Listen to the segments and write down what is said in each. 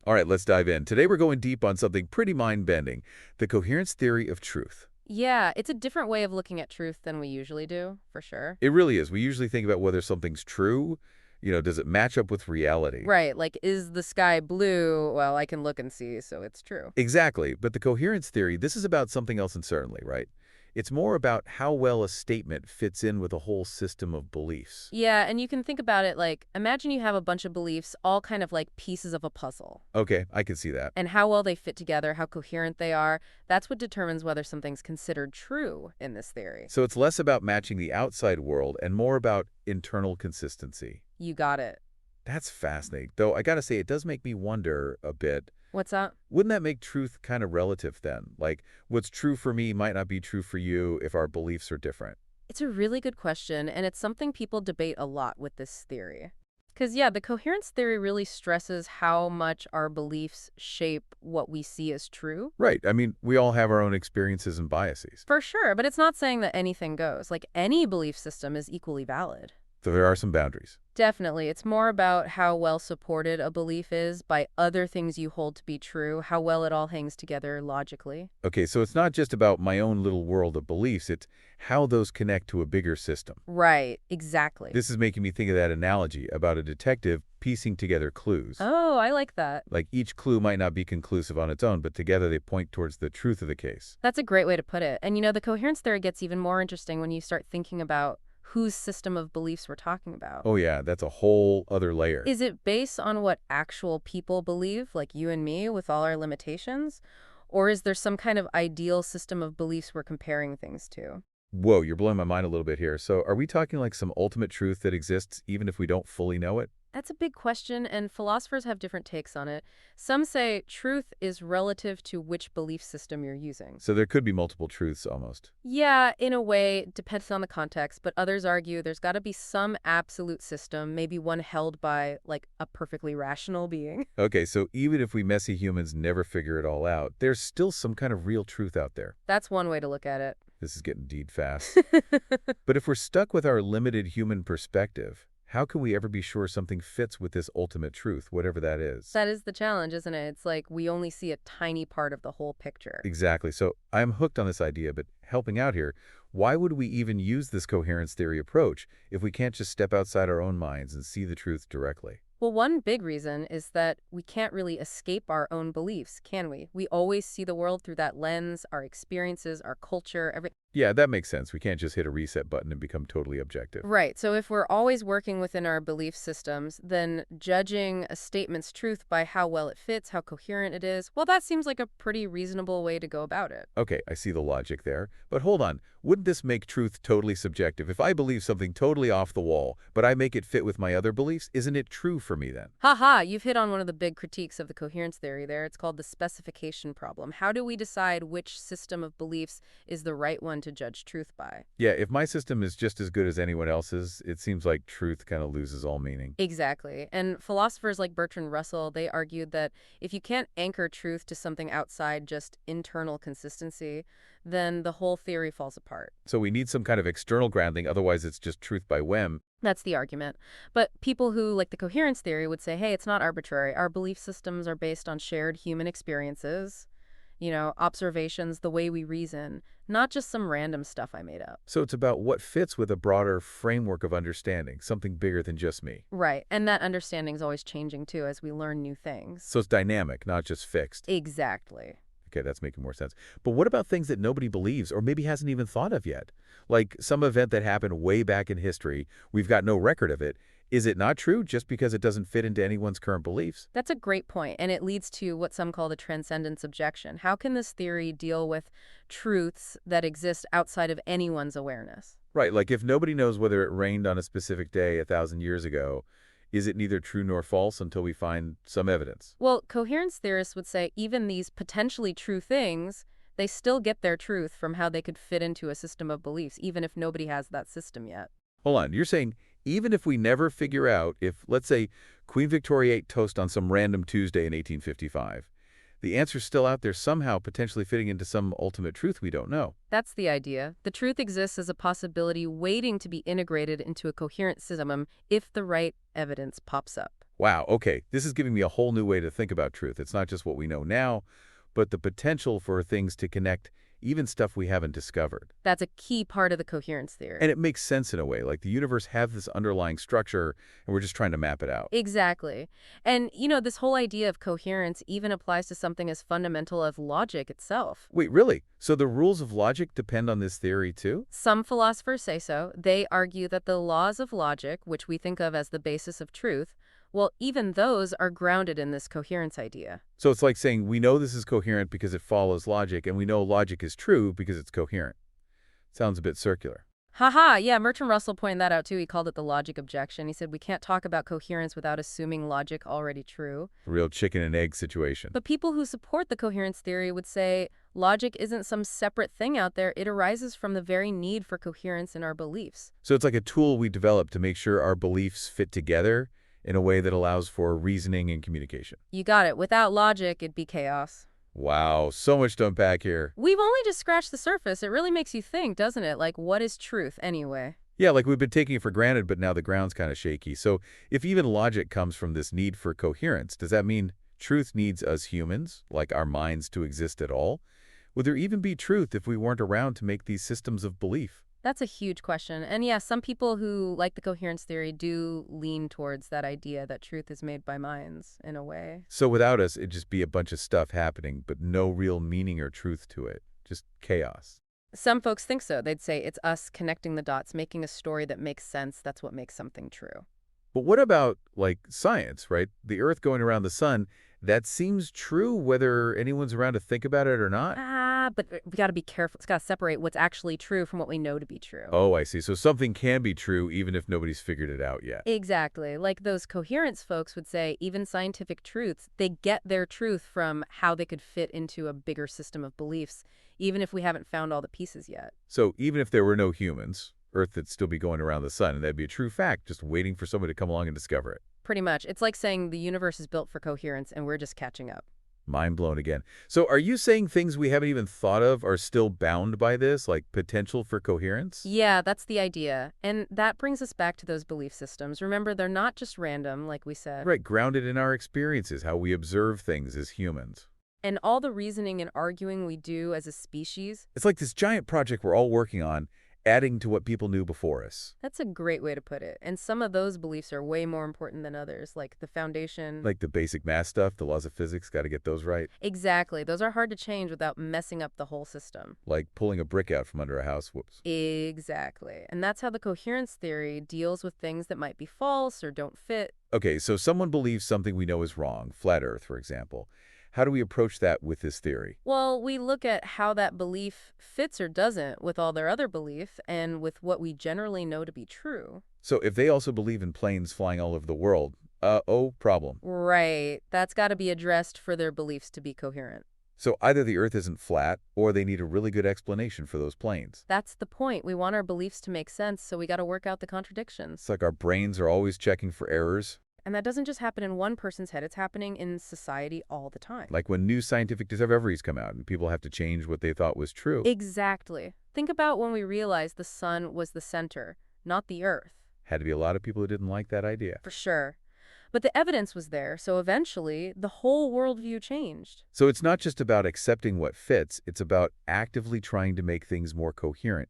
All right, let's dive in. Today we're going deep on something pretty mind-bending, the coherence theory of truth. Yeah, it's a different way of looking at truth than we usually do, for sure. It really is. We usually think about whether something's true, does it match up with reality? Right, like, is the sky blue? Well, I can look and see, so it's true. Exactly, but the coherence theory, this is about something else entirely, right? It's more about how well a statement fits in with a whole system of beliefs. Yeah, and you can think about it like, imagine you have a bunch of beliefs, all kind of like pieces of a puzzle. Okay, I can see that. And how well they fit together, how coherent they are, that's what determines whether something's considered true in this theory. So it's less about matching the outside world and more about internal consistency. You got it. That's fascinating. Though I gotta say, it does make me wonder a bit. What's up? Wouldn't that make truth kind of relative then? Like, what's true for me might not be true for you if our beliefs are different. It's a really good question, and it's something people debate a lot with this theory. Because, yeah, the coherence theory really stresses how much our beliefs shape what we see as true. Right. I mean, we all have our own experiences and biases. For sure, but it's not saying that anything goes. Like, any belief system is equally valid. So there are some boundaries. Definitely. It's more about how well supported a belief is by other things you hold to be true, how well it all hangs together logically. Okay, so it's not just about my own little world of beliefs, it's how those connect to a bigger system. Right, exactly. This is making me think of that analogy about a detective piecing together clues. Oh, I like that. Like each clue might not be conclusive on its own, but together they point towards the truth of the case. That's a great way to put it. And the coherence theory gets even more interesting when you start thinking about whose system of beliefs we're talking about. Oh yeah, that's a whole other layer. Is it based on what actual people believe, like you and me, with all our limitations? Or is there some kind of ideal system of beliefs we're comparing things to? Whoa, you're blowing my mind a little bit here. So are we talking like some ultimate truth that exists even if we don't fully know it? That's a big question, and philosophers have different takes on it. Some say truth is relative to which belief system you're using. So there could be multiple truths almost. Yeah, in a way, it depends on the context, but others argue there's got to be some absolute system, maybe one held by, like, a perfectly rational being. Okay, so even if we messy humans never figure it all out, there's still some kind of real truth out there. That's one way to look at it. This is getting deep fast. But if we're stuck with our limited human perspective, how can we ever be sure something fits with this ultimate truth, whatever that is? That is the challenge, isn't it? It's like we only see a tiny part of the whole picture. Exactly. So I'm hooked on this idea, but helping out here, why would we even use this coherence theory approach if we can't just step outside our own minds and see the truth directly? Well, one big reason is that we can't really escape our own beliefs, can we? We always see the world through that lens, our experiences, our culture, everything. Yeah, that makes sense. We can't just hit a reset button and become totally objective. Right. So if we're always working within our belief systems, then judging a statement's truth by how well it fits, how coherent it is, well, that seems like a pretty reasonable way to go about it. Okay, I see the logic there. But hold on, wouldn't this make truth totally subjective? If I believe something totally off the wall, but I make it fit with my other beliefs, isn't it true for me then? Haha, you've hit on one of the big critiques of the coherence theory there. It's called the specification problem. How do we decide which system of beliefs is the right one to judge truth by? Yeah, if my system is just as good as anyone else's, it seems like truth kind of loses all meaning. Exactly. And philosophers like Bertrand Russell, they argued that if you can't anchor truth to something outside just internal consistency, then the whole theory falls apart. So we need some kind of external grounding, otherwise it's just truth by whim. That's the argument. But people who like the coherence theory would say, hey, it's not arbitrary. Our belief systems are based on shared human experiences, observations, the way we reason, not just some random stuff I made up. So it's about what fits with a broader framework of understanding, something bigger than just me. Right. And that understanding is always changing, too, as we learn new things. So it's dynamic, not just fixed. Exactly. Okay, that's making more sense. But what about things that nobody believes or maybe hasn't even thought of yet? Like some event that happened way back in history, we've got no record of it. Is it not true just because it doesn't fit into anyone's current beliefs? That's a great point, and it leads to what some call the transcendence objection. How can this theory deal with truths that exist outside of anyone's awareness? Right, like if nobody knows whether it rained on a specific day 1,000 years ago, is it neither true nor false until we find some evidence? Well, coherence theorists would say even these potentially true things, they still get their truth from how they could fit into a system of beliefs, even if nobody has that system yet. Hold on, you're saying even if we never figure out if, let's say, Queen Victoria ate toast on some random Tuesday in 1855, the answer's still out there somehow potentially fitting into some ultimate truth we don't know. That's the idea. The truth exists as a possibility waiting to be integrated into a coherent system if the right evidence pops up. Wow, okay. This is giving me a whole new way to think about truth. It's not just what we know now, but the potential for things to connect, even stuff we haven't discovered. That's a key part of the coherence And theory. it makes sense in a way, like the universe has this underlying structure, and we're just trying to map it out. Exactly. And, this whole idea of coherence even applies to something as fundamental as logic itself. Wait, really? So the rules of logic depend on this theory too? Some philosophers say so. They argue that the laws of logic, which we think of as the basis of truth, well, even those are grounded in this coherence idea. So it's like saying we know this is coherent because it follows logic, and we know logic is true because it's coherent. Sounds a bit circular. Haha, yeah, Bertrand Russell pointed that out too. He called it the logic objection. He said we can't talk about coherence without assuming logic already true. A real chicken and egg situation. But people who support the coherence theory would say logic isn't some separate thing out there. It arises from the very need for coherence in our beliefs. So it's like a tool we develop to make sure our beliefs fit together in a way that allows for reasoning and communication. You got it. Without logic, it'd be chaos. Wow, so much to unpack here. We've only just scratched the surface. It really makes you think, doesn't it? Like, what is truth anyway? Yeah, like we've been taking it for granted, but now the ground's kind of shaky. So if even logic comes from this need for coherence, does that mean truth needs us humans, like our minds, to exist at all? Would there even be truth if we weren't around to make these systems of belief? That's a huge question. And yeah, some people who like the coherence theory do lean towards that idea that truth is made by minds in a way. So without us, it'd just be a bunch of stuff happening, but no real meaning or truth to it. Just chaos. Some folks think so. They'd say it's us connecting the dots, making a story that makes sense. That's what makes something true. But what about, like, science, right? The Earth going around the sun, that seems true whether anyone's around to think about it or not. But we got to be careful. It's got to separate what's actually true from what we know to be true. Oh, I see. So something can be true even if nobody's figured it out yet. Exactly. Like those coherence folks would say, even scientific truths, they get their truth from how they could fit into a bigger system of beliefs, even if we haven't found all the pieces yet. So even if there were no humans, Earth would still be going around the sun, and that'd be a true fact, just waiting for someone to come along and discover it. Pretty much. It's like saying the universe is built for coherence and we're just catching up. Mind blown again. So are you saying things we haven't even thought of are still bound by this, like potential for coherence? Yeah, that's the idea. And that brings us back to those belief systems. Remember, they're not just random, like we said. Right, grounded in our experiences, how we observe things as humans. And all the reasoning and arguing we do as a species, It's like this giant project we're all working on, adding to what people knew before us. that's a great way to put it. And some of those beliefs are way more important than others, like the foundation. Like the basic math stuff, the laws of physics, got to get those right. Exactly. Those are hard to change without messing up the whole system. Like pulling a brick out from under a house. Whoops. Exactly. And that's how the coherence theory deals with things that might be false or don't fit. Okay, so someone believes something we know is wrong, flat Earth, for example. How do we approach that with this theory? Well, we look at how that belief fits or doesn't with all their other beliefs and with what we generally know to be true. So if they also believe in planes flying all over the world, problem. Right. That's got to be addressed for their beliefs to be coherent. So either the Earth isn't flat, or they need a really good explanation for those planes. That's the point. We want our beliefs to make sense, so we got to work out the It's contradictions. like our brains are always checking for errors. And that doesn't just happen in one person's head, it's happening in society all the time. Like when new scientific discoveries come out and people have to change what they thought was true. Exactly. Think about when we realized the sun was the center, not the earth. Had to be a lot of people who didn't like that idea. For sure. But the evidence was there, so eventually the whole worldview changed. So it's not just about accepting what fits, it's about actively trying to make things more coherent,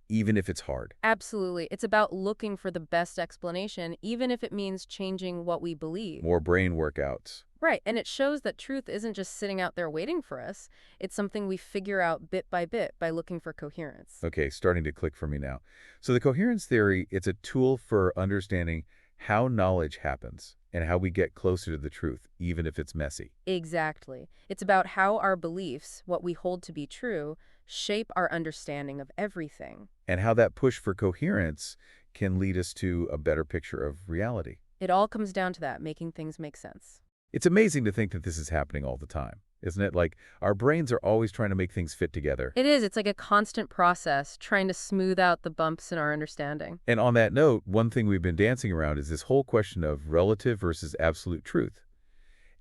even if it's hard. Absolutely. It's about looking for the best explanation, even if it means changing what we believe. More brain workouts. Right, and it shows that truth isn't just sitting out there waiting for us. It's something we figure out bit by looking for coherence. Okay, starting to click for me now. So the coherence theory, it's a tool for understanding how knowledge happens and how we get closer to the truth, even if it's messy. Exactly. It's about how our beliefs, what we hold to be true, shape our understanding of everything. And how that push for coherence can lead us to a better picture of reality. It all comes down to that, making things make sense. It's amazing to think that this is happening all the time, isn't it? Like, our brains are always trying to make things fit together. It is. It's like a constant process, trying to smooth out the bumps in our understanding. And on that note, one thing we've been dancing around is this whole question of relative versus absolute truth.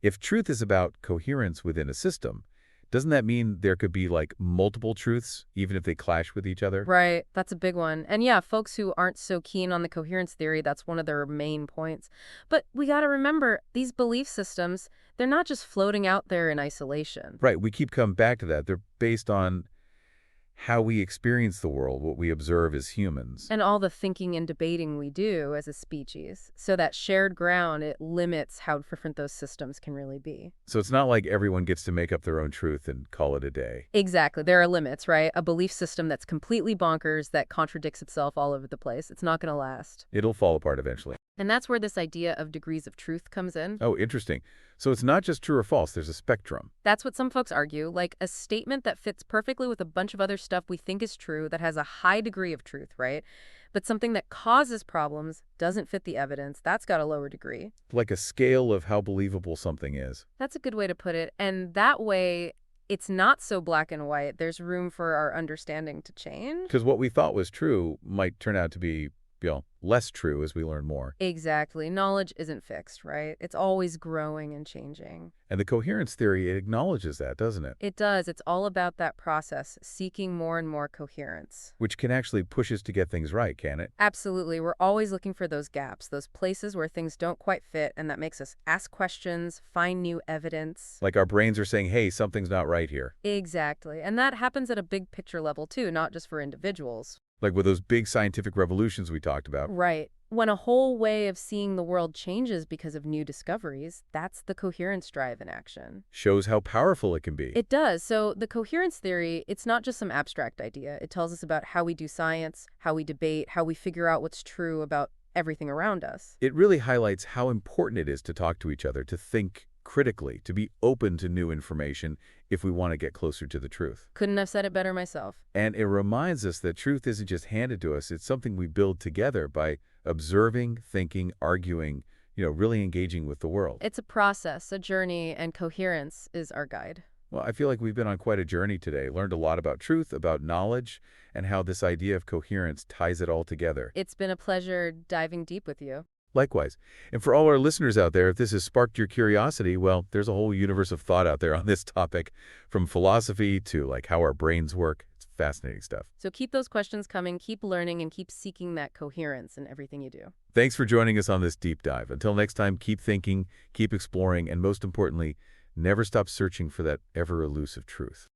If truth is about coherence within a system, Doesn't that mean there could be, like, multiple truths, even if they clash with each other? Right, that's a big one. And yeah, folks who aren't so keen on the coherence theory, that's one of their main points. But we got to remember, these belief systems, they're not just floating out there in isolation. Right, we keep coming back to that. They're based on how we experience the world, what we observe as humans. And all the thinking and debating we do as a species. So that shared ground, it limits how different those systems can really be. So it's not like everyone gets to make up their own truth and call it a day. Exactly. There are limits, right? A belief system that's completely bonkers, that contradicts itself all over the place. It's not going to last. It'll fall apart eventually. And that's where this idea of degrees of truth comes in. Oh, interesting. So it's not just true or false, there's a spectrum. That's what some folks argue, like a statement that fits perfectly with a bunch of other stuff we think is true, that has a high degree of truth, right? But something that causes problems doesn't fit the evidence. That's got a lower degree. Like a scale of how believable something is. That's a good way to put it. And that way, it's not so black and white. There's room for our understanding to change. Because what we thought was true might turn out to be, less true as we learn more. Exactly. Knowledge isn't fixed, right? It's always growing and changing. And the coherence theory, it acknowledges that, doesn't it? It does. It's all about that process, seeking more and more coherence. Which can actually push us to get things right, can it? Absolutely. We're always looking for those gaps, those places where things don't quite fit, and that makes us ask questions, find new evidence. Like our brains are saying, hey, something's not right here. Exactly. And that happens at a big picture level, too, not just for individuals. Like with those big scientific revolutions we talked about. Right. When a whole way of seeing the world changes because of new discoveries, that's the coherence drive in action. Shows how powerful it can be. It does. So the coherence theory, it's not just some abstract idea. It tells us about how we do science, how we debate, how we figure out what's true about everything around us. It really highlights how important it is to talk to each other, to think critically, to be open to new information if we want to get closer to the truth. Couldn't have said it better myself. And it reminds us that truth isn't just handed to us, it's something we build together by observing, thinking, arguing, really engaging with the world. It's a process, a journey, and coherence is our guide. Well, I feel like we've been on quite a journey today, learned a lot about truth, about knowledge, and how this idea of coherence ties it all together. It's been a pleasure diving deep with you. Likewise. And for all our listeners out there, if this has sparked your curiosity, well, there's a whole universe of thought out there on this topic, from philosophy to like how our brains work. It's fascinating stuff. So keep those questions coming, keep learning, and keep seeking that coherence in everything you do. Thanks for joining us on this deep dive. Until next time, keep thinking, keep exploring, and most importantly, never stop searching for that ever-elusive truth.